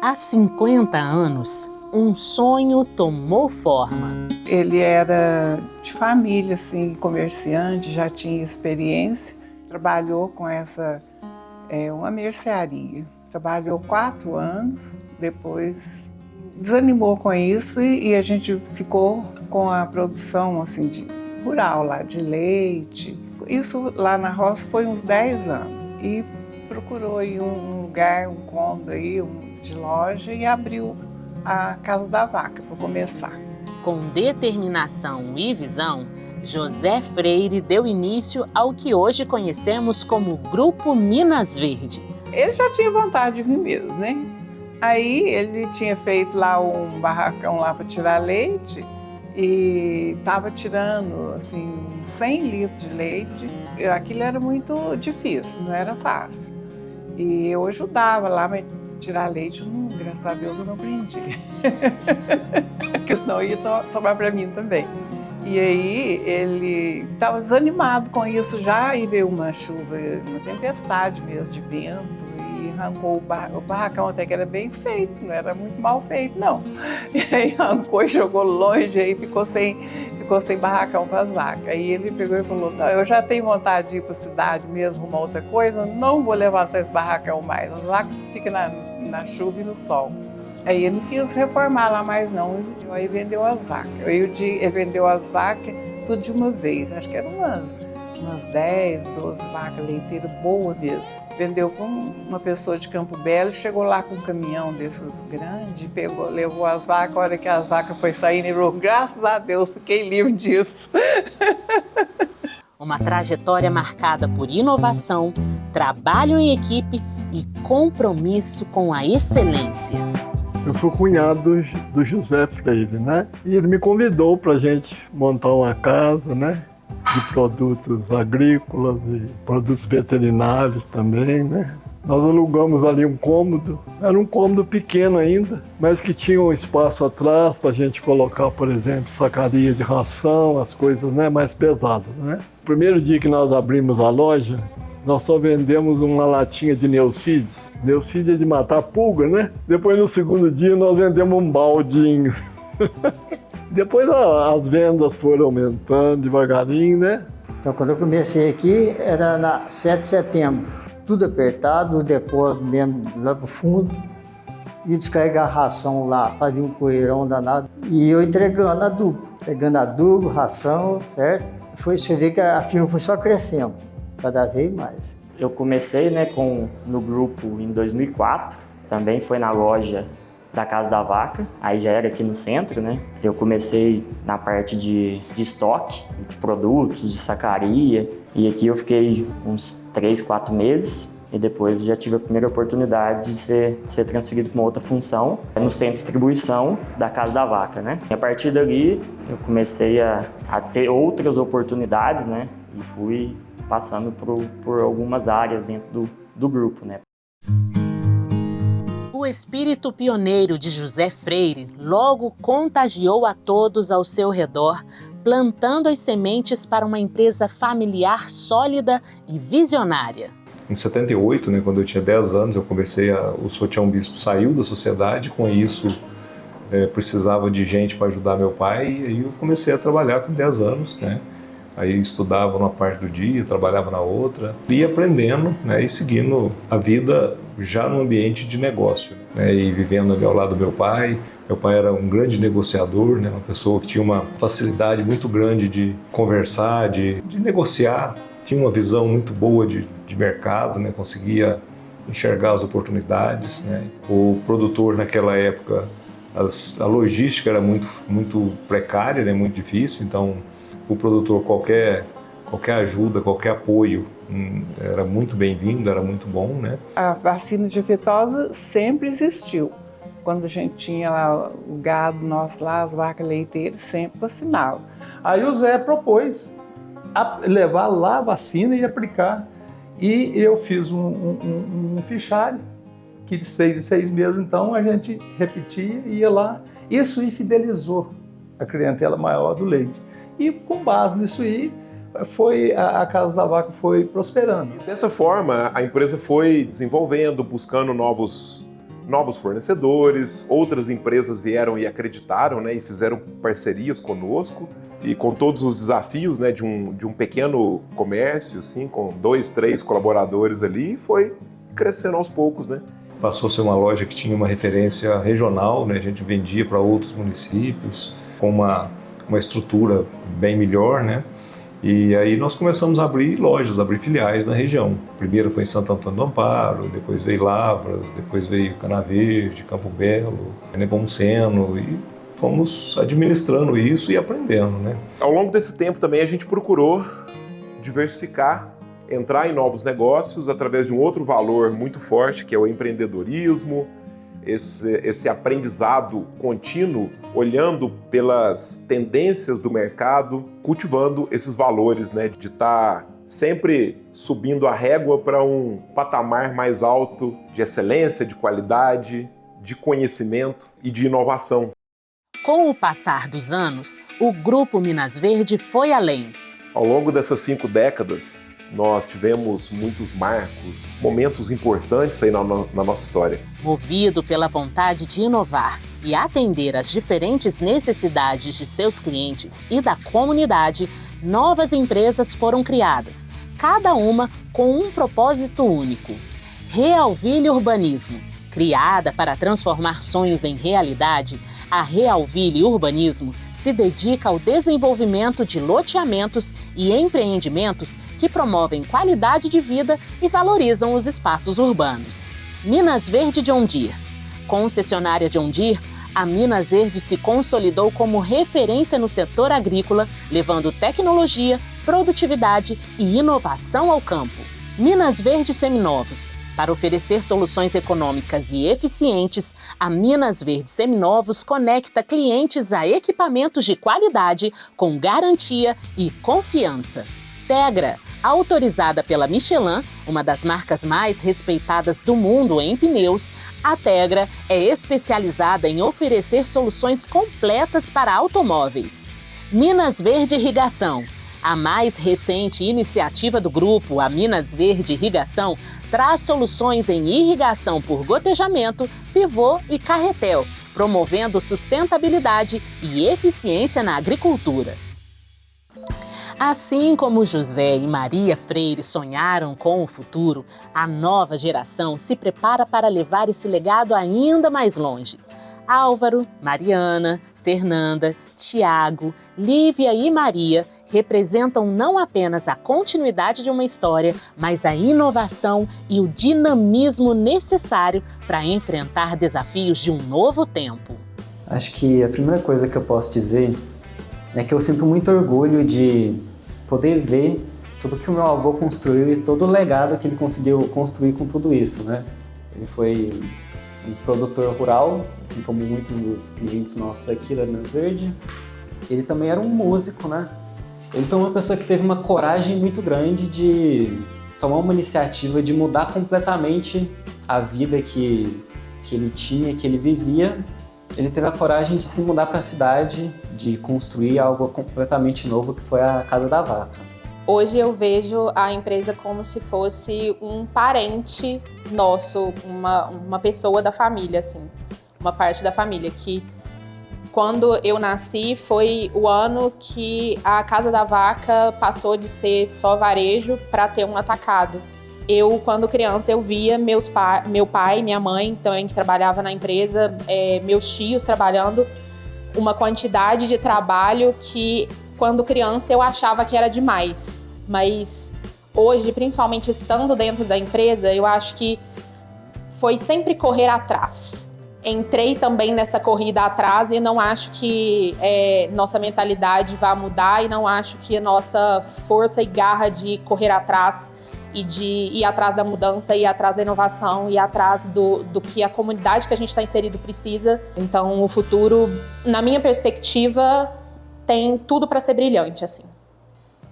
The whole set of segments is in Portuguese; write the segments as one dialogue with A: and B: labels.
A: Há 50 anos, um sonho tomou forma.
B: Ele era de família, assim, comerciante, já tinha experiência. Trabalhou com uma mercearia. Trabalhou 4 anos, depois desanimou com isso e a gente ficou com a produção assim, rural lá, de leite. Isso lá na roça foi uns 10 anos. E procurou aí um lugar, um cômodo aí, de loja e abriu a Casa da Vaca para começar.
A: Com determinação e visão, José Freire deu início ao que hoje conhecemos como Grupo Minas Verde.
B: Ele já tinha vontade de vir mesmo, né? Aí ele tinha feito lá um barracão lá para tirar leite e estava tirando assim 100 litros de leite. Aquilo era muito difícil, não era fácil. E eu ajudava lá, mas tirar leite, graças a Deus, eu não aprendi. Porque senão ia sobrar para mim também. E aí ele estava desanimado com isso já, e veio uma chuva, uma tempestade mesmo de vento, e arrancou o barracão, até que era bem feito, não era muito mal feito, não. E aí arrancou e jogou longe, aí ficou sem barracão para as vacas. Aí ele pegou e falou, não, eu já tenho vontade de ir para a cidade mesmo, arrumar outra coisa, não vou levantar esse barracão mais, as vacas ficam na chuva e no sol. Aí ele não quis reformar lá mais não, aí vendeu as vacas. Ele vendeu as vacas tudo de uma vez, acho que eram umas 10, 12 vacas leiteiras boas mesmo. Vendeu com uma pessoa de Campo Belo, chegou lá com um caminhão desses grandes, levou as vacas, a hora que as vacas foi saindo, ele falou, graças a Deus, fiquei livre disso.
A: Uma trajetória marcada por inovação, trabalho em equipe e compromisso com a excelência.
C: Eu sou cunhado do José Freire, né? E ele me convidou para a gente montar uma casa, né? De produtos agrícolas e produtos veterinários também, né? Nós alugamos ali um cômodo, era um cômodo pequeno ainda, mas que tinha um espaço atrás para a gente colocar, por exemplo, sacaria de ração, as coisas, né, mais pesadas, né? O primeiro dia que nós abrimos a loja, nós só vendemos uma latinha de Neucídio. Neucídio é de matar pulga, né? Depois, no segundo dia, nós vendemos um baldinho. Depois as vendas foram aumentando devagarinho, né?
D: Então, quando eu comecei aqui, era na 7 de setembro. Tudo apertado, os depósitos mesmo lá pro fundo. E descarregar a ração lá, fazia um poeirão danado. E eu entregando adubo, ração, certo? Você vê que a firma foi só crescendo, cada vez mais.
E: Eu comecei, né, no grupo em 2004, também foi na loja da Casa da Vaca, aí já era aqui no centro, né? Eu comecei na parte de estoque, de produtos, de sacaria, e aqui eu fiquei uns 3, 4 meses, e depois já tive a primeira oportunidade de ser transferido para uma outra função, no centro de distribuição da Casa da Vaca, né? E a partir dali, eu comecei a ter outras oportunidades, né? E fui passando por algumas áreas dentro do grupo, né?
A: O espírito pioneiro de José Freire logo contagiou a todos ao seu redor, plantando as sementes para uma empresa familiar sólida e visionária.
F: Em 78, né, quando eu tinha 10 anos, eu comecei o Sotião Bispo saiu da sociedade, com isso precisava de gente para ajudar meu pai, e aí eu comecei a trabalhar com 10 anos, né? Aí estudava uma parte do dia, trabalhava na outra, ia aprendendo, né, e seguindo a vida já no ambiente de negócio, né, e vivendo ali ao lado do meu pai. Meu pai era um grande negociador, né, uma pessoa que tinha uma facilidade muito grande de conversar, de negociar, tinha uma visão muito boa de mercado, né, conseguia enxergar as oportunidades, né. O produtor naquela época, a logística era muito precária, né, muito difícil, então o produtor, qualquer ajuda, qualquer apoio era muito bem-vindo, era muito bom, né?
B: A vacina de aftosa sempre existiu. Quando a gente tinha lá o gado nosso lá, as vacas leiteiras, sempre vacinava.
G: Aí o Zé propôs levar lá a vacina e aplicar. E eu fiz um fichário, que de 6 em 6 meses, então, a gente repetia e ia lá. Isso infidelizou a clientela maior do leite. E com base nisso aí, a Casa da Vaca foi prosperando.
H: Dessa forma, a empresa foi desenvolvendo, buscando novos novos fornecedores, outras empresas vieram e acreditaram, né, e fizeram parcerias conosco, e com todos os desafios, né, de um pequeno comércio, assim, com 2, 3 colaboradores ali, foi crescendo aos poucos, né.
F: Passou a ser uma loja que tinha uma referência regional, né, a gente vendia para outros municípios, com uma estrutura bem melhor, né. E aí nós começamos a abrir lojas, abrir filiais na região. Primeiro foi em Santo Antônio do Amparo, depois veio Lavras, depois veio Cana Verde, Campo Belo, Nepomuceno, e fomos administrando isso e aprendendo, né?
H: Ao longo desse tempo também a gente procurou diversificar, entrar em novos negócios através de um outro valor muito forte, que é o empreendedorismo, esse aprendizado contínuo, olhando pelas tendências do mercado, cultivando esses valores, né, de estar sempre subindo a régua para um patamar mais alto de excelência, de qualidade, de conhecimento e de inovação.
A: Com o passar dos anos, o Grupo Minas Verde foi além.
H: Ao longo dessas 5 décadas, nós tivemos muitos marcos, momentos importantes aí na nossa história.
A: Movido pela vontade de inovar e atender às diferentes necessidades de seus clientes e da comunidade, novas empresas foram criadas, cada uma com um propósito único. Realville Urbanismo. Criada para transformar sonhos em realidade, a Realville Urbanismo se dedica ao desenvolvimento de loteamentos e empreendimentos que promovem qualidade de vida e valorizam os espaços urbanos. Minas Verde John Deere. Concessionária John Deere, a Minas Verde se consolidou como referência no setor agrícola, levando tecnologia, produtividade e inovação ao campo. Minas Verde Seminovos. Para oferecer soluções econômicas e eficientes, a Minas Verde Seminovos conecta clientes a equipamentos de qualidade com garantia e confiança. Tegra, autorizada pela Michelin, uma das marcas mais respeitadas do mundo em pneus, a Tegra é especializada em oferecer soluções completas para automóveis. Minas Verde Irrigação. A mais recente iniciativa do grupo, a Minas Verde Irrigação, traz soluções em irrigação por gotejamento, pivô e carretel, promovendo sustentabilidade e eficiência na agricultura. Assim como José e Maria Freire sonharam com o futuro, a nova geração se prepara para levar esse legado ainda mais longe. Álvaro, Mariana, Fernanda, Tiago, Lívia e Maria representam não apenas a continuidade de uma história, mas a inovação e o dinamismo necessário para enfrentar desafios de um novo tempo.
I: Acho que a primeira coisa que eu posso dizer é que eu sinto muito orgulho de poder ver tudo que o meu avô construiu e todo o legado que ele conseguiu construir com tudo isso, né? Ele foi um produtor rural, assim como muitos dos clientes nossos aqui da Minas Verde. Ele também era um músico, né? Ele foi uma pessoa que teve uma coragem muito grande de tomar uma iniciativa de mudar completamente a vida que ele tinha, que ele vivia. Ele teve a coragem de se mudar para a cidade, de construir algo completamente novo, que foi a Casa da Vaca.
J: Hoje eu vejo a empresa como se fosse um parente nosso, uma pessoa da família, assim, uma parte da família, que quando eu nasci foi o ano que a Casa da Vaca passou de ser só varejo para ter um atacado. Eu, quando criança, eu via meu pai, minha mãe também que trabalhava na empresa, meus tios trabalhando, uma quantidade de trabalho que, quando criança, eu achava que era demais. Mas hoje, principalmente estando dentro da empresa, eu acho que foi sempre correr atrás. Entrei também nessa corrida atrás e não acho que nossa mentalidade vai mudar e não acho que a nossa força e garra de correr atrás e de ir atrás da mudança, ir atrás da inovação, ir atrás do que a comunidade que a gente está inserido precisa. Então, o futuro, na minha perspectiva, tem tudo para ser brilhante, assim.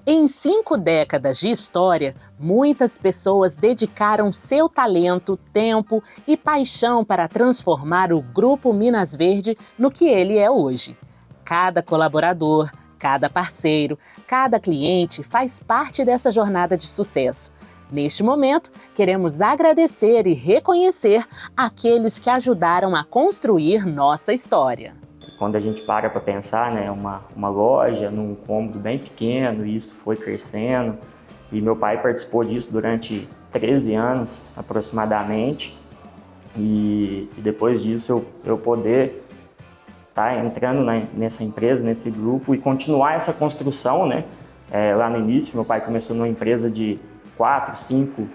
A: Em 5 décadas de história, muitas pessoas dedicaram seu talento, tempo e paixão para transformar o Grupo Minas Verde no que ele é hoje. Cada colaborador, cada parceiro, cada cliente faz parte dessa jornada de sucesso. Neste momento, queremos agradecer e reconhecer aqueles que ajudaram a construir nossa história.
E: Quando a gente para pensar, né, uma loja num cômodo bem pequeno, e isso foi crescendo, e meu pai participou disso durante 13 anos aproximadamente, e depois disso eu poder estar entrando nessa empresa, nesse grupo, e continuar essa construção, né? Lá no início, meu pai começou numa empresa de 4, 5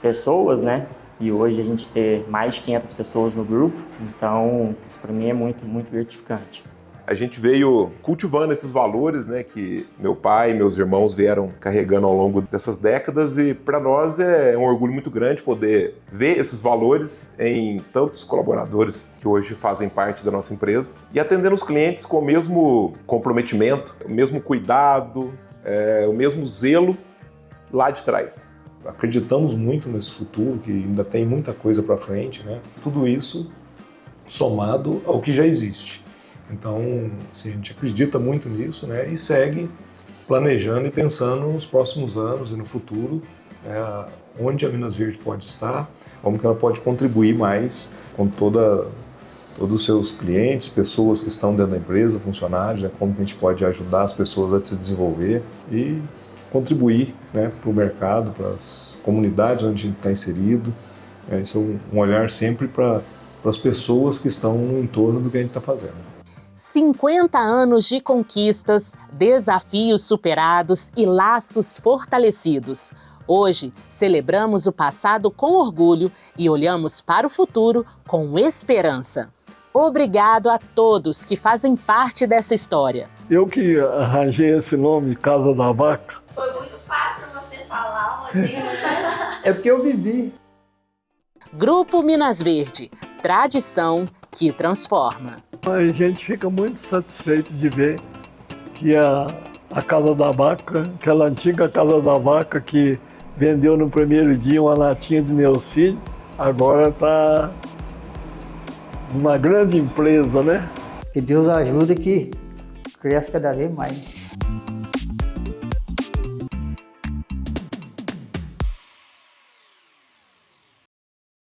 E: pessoas, né? E hoje a gente ter mais de 500 pessoas no grupo, então isso para mim é muito, muito gratificante.
H: A gente veio cultivando esses valores, né, que meu pai e meus irmãos vieram carregando ao longo dessas décadas, e para nós é um orgulho muito grande poder ver esses valores em tantos colaboradores que hoje fazem parte da nossa empresa e atendendo os clientes com o mesmo comprometimento, o mesmo cuidado, o mesmo zelo lá de trás.
F: Acreditamos muito nesse futuro, que ainda tem muita coisa para frente, né? Tudo isso somado ao que já existe. Então, assim, a gente acredita muito nisso, né? E segue planejando e pensando nos próximos anos e no futuro, onde a Minas Verde pode estar, como que ela pode contribuir mais com todos os seus clientes, pessoas que estão dentro da empresa, funcionários, né? Como que a gente pode ajudar as pessoas a se desenvolver e contribuir, né, para o mercado, para as comunidades onde a gente está inserido. Esse é um olhar sempre para as pessoas que estão no entorno do que a gente está fazendo.
A: 50 anos de conquistas, desafios superados e laços fortalecidos. Hoje, celebramos o passado com orgulho e olhamos para o futuro com esperança. Obrigado a todos que fazem parte dessa história.
C: Eu que arranjei esse nome, Casa da Vaca.
K: Foi muito fácil para você falar, Rodrigo.
G: É porque eu vivi.
A: Grupo Minas Verde, tradição que transforma.
C: A gente fica muito satisfeito de ver que a Casa da Vaca, aquela antiga Casa da Vaca que vendeu no primeiro dia uma latinha de Neucídio, agora está uma grande empresa, né?
D: Que Deus ajude que cresça cada vez mais.